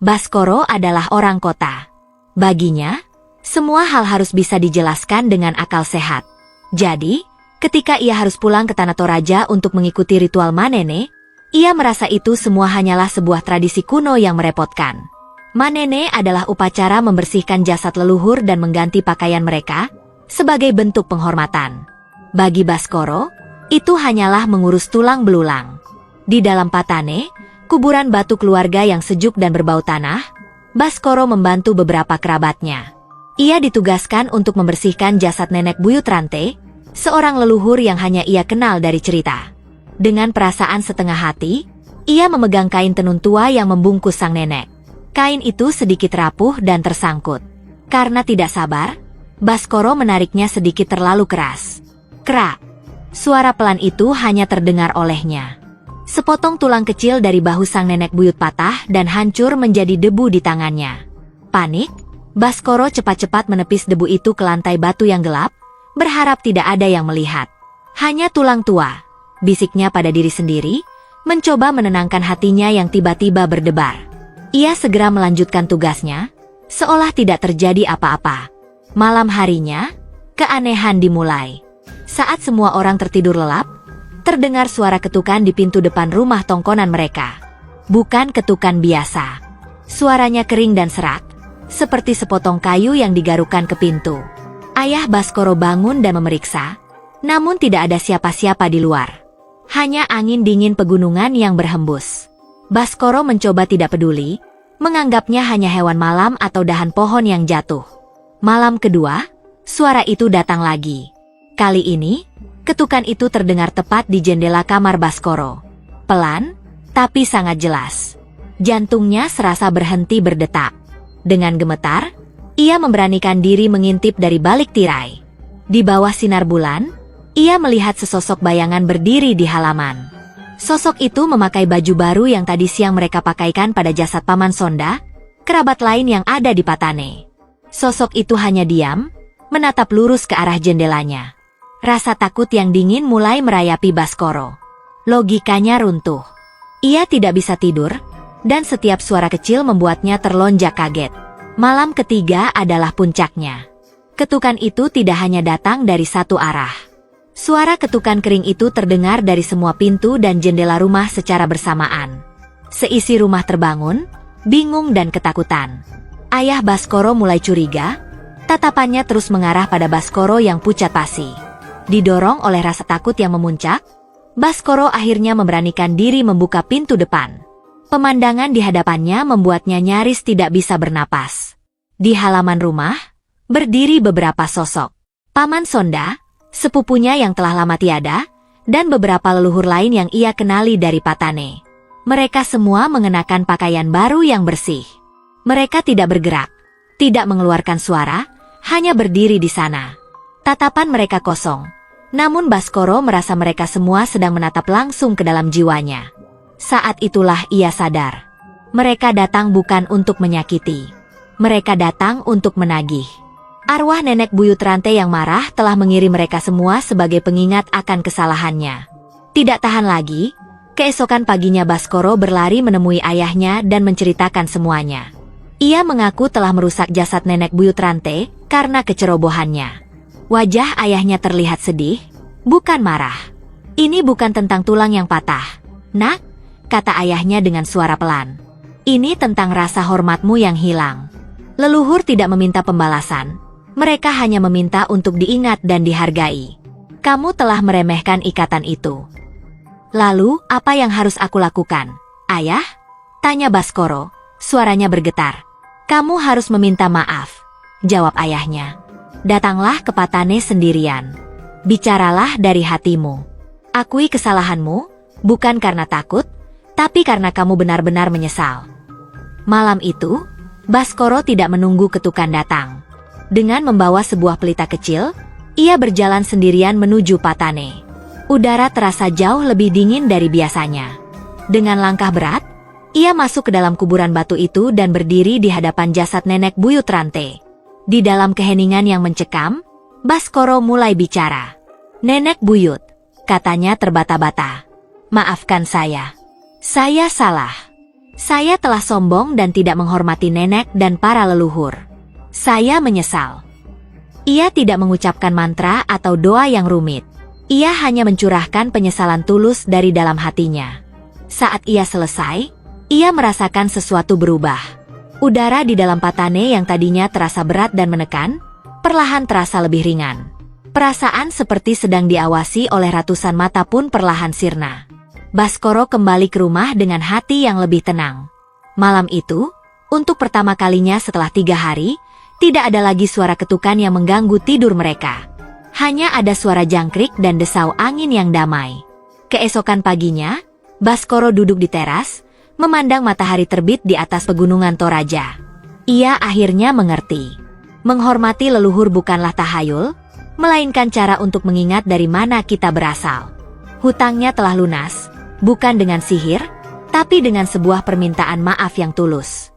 Baskoro adalah orang kota. Baginya, semua hal harus bisa dijelaskan dengan akal sehat. Jadi, ketika ia harus pulang ke Tanah Toraja untuk mengikuti ritual Manene, ia merasa itu semua hanyalah sebuah tradisi kuno yang merepotkan. Manene adalah upacara membersihkan jasad leluhur dan mengganti pakaian mereka sebagai bentuk penghormatan. Bagi Baskoro, itu hanyalah mengurus tulang belulang. Di dalam Patane, kuburan batu keluarga yang sejuk dan berbau tanah, Baskoro membantu beberapa kerabatnya. Ia ditugaskan untuk membersihkan jasad nenek buyut Rante, seorang leluhur yang hanya ia kenal dari cerita. Dengan perasaan setengah hati, ia memegang kain tenun tua yang membungkus sang nenek. Kain itu sedikit rapuh dan tersangkut. Karena tidak sabar, Baskoro menariknya sedikit terlalu keras. Krak! Suara pelan itu hanya terdengar olehnya. Sepotong tulang kecil dari bahu sang nenek buyut patah dan hancur menjadi debu di tangannya. Panik, Baskoro cepat-cepat menepis debu itu ke lantai batu yang gelap, berharap tidak ada yang melihat. Hanya tulang tua, bisiknya pada diri sendiri, mencoba menenangkan hatinya yang tiba-tiba berdebar. Ia segera melanjutkan tugasnya, seolah tidak terjadi apa-apa. Malam harinya, keanehan dimulai. Saat semua orang tertidur lelap, terdengar suara ketukan di pintu depan rumah tongkonan mereka. Bukan ketukan biasa. Suaranya kering dan serak, seperti sepotong kayu yang digarukan ke pintu. Ayah Baskoro bangun dan memeriksa, namun tidak ada siapa-siapa di luar. Hanya angin dingin pegunungan yang berhembus. Baskoro mencoba tidak peduli, menganggapnya hanya hewan malam atau dahan pohon yang jatuh. Malam kedua, suara itu datang lagi. Kali ini, ketukan itu terdengar tepat di jendela kamar Baskoro. Pelan, tapi sangat jelas. Jantungnya serasa berhenti berdetak. Dengan gemetar, ia memberanikan diri mengintip dari balik tirai. Di bawah sinar bulan, ia melihat sesosok bayangan berdiri di halaman. Sosok itu memakai baju baru yang tadi siang mereka pakaikan pada jasad Paman Sonda, kerabat lain yang ada di Patane. Sosok itu hanya diam, menatap lurus ke arah jendelanya. Rasa takut yang dingin mulai merayapi Baskoro. Logikanya runtuh. Ia tidak bisa tidur, dan setiap suara kecil membuatnya terlonjak kaget. Malam ketiga adalah puncaknya. Ketukan itu tidak hanya datang dari satu arah. Suara ketukan kering itu terdengar dari semua pintu dan jendela rumah secara bersamaan. Seisi rumah terbangun, bingung dan ketakutan. Ayah Baskoro mulai curiga, tatapannya terus mengarah pada Baskoro yang pucat pasi. Didorong oleh rasa takut yang memuncak, Baskoro akhirnya memberanikan diri membuka pintu depan. Pemandangan di hadapannya membuatnya nyaris tidak bisa bernapas. Di halaman rumah, berdiri beberapa sosok. Paman Sonda, sepupunya yang telah lama tiada, dan beberapa leluhur lain yang ia kenali dari Patane. Mereka semua mengenakan pakaian baru yang bersih. Mereka tidak bergerak, tidak mengeluarkan suara, hanya berdiri di sana. Tatapan mereka kosong, namun Baskoro merasa mereka semua sedang menatap langsung ke dalam jiwanya. Saat itulah ia sadar. Mereka datang bukan untuk menyakiti. Mereka datang untuk menagih. Arwah nenek buyut Rante yang marah telah mengirim mereka semua sebagai pengingat akan kesalahannya. Tidak tahan lagi, keesokan paginya Baskoro berlari menemui ayahnya dan menceritakan semuanya. Ia mengaku telah merusak jasad nenek buyut Rante karena kecerobohannya. Wajah ayahnya terlihat sedih, bukan marah. Ini bukan tentang tulang yang patah, Nak, kata ayahnya dengan suara pelan. Ini tentang rasa hormatmu yang hilang. Leluhur tidak meminta pembalasan. Mereka hanya meminta untuk diingat dan dihargai. Kamu telah meremehkan ikatan itu. Lalu, apa yang harus aku lakukan, Ayah? Tanya Baskoro, suaranya bergetar. Kamu harus meminta maaf, jawab ayahnya. Datanglah ke Patane sendirian. Bicaralah dari hatimu. Akui kesalahanmu, bukan karena takut, tapi karena kamu benar-benar menyesal. Malam itu, Baskoro tidak menunggu ketukan datang. Dengan membawa sebuah pelita kecil, ia berjalan sendirian menuju Patane. Udara terasa jauh lebih dingin dari biasanya. Dengan langkah berat, ia masuk ke dalam kuburan batu itu dan berdiri di hadapan jasad nenek buyut Rante. Di dalam keheningan yang mencekam, Baskoro mulai bicara. Nenek buyut, katanya terbata-bata. Maafkan saya. Saya salah. Saya telah sombong dan tidak menghormati nenek dan para leluhur. Saya menyesal. Ia tidak mengucapkan mantra atau doa yang rumit. Ia hanya mencurahkan penyesalan tulus dari dalam hatinya. Saat ia selesai, ia merasakan sesuatu berubah. Udara di dalam Patane yang tadinya terasa berat dan menekan, perlahan terasa lebih ringan. Perasaan seperti sedang diawasi oleh ratusan mata pun perlahan sirna. Baskoro kembali ke rumah dengan hati yang lebih tenang. Malam itu, untuk pertama kalinya setelah 3 hari, tidak ada lagi suara ketukan yang mengganggu tidur mereka. Hanya ada suara jangkrik dan desau angin yang damai. Keesokan paginya, Baskoro duduk di teras, memandang matahari terbit di atas pegunungan Toraja. Ia akhirnya mengerti. Menghormati leluhur bukanlah tahayul, melainkan cara untuk mengingat dari mana kita berasal. Hutangnya telah lunas, bukan dengan sihir, tapi dengan sebuah permintaan maaf yang tulus.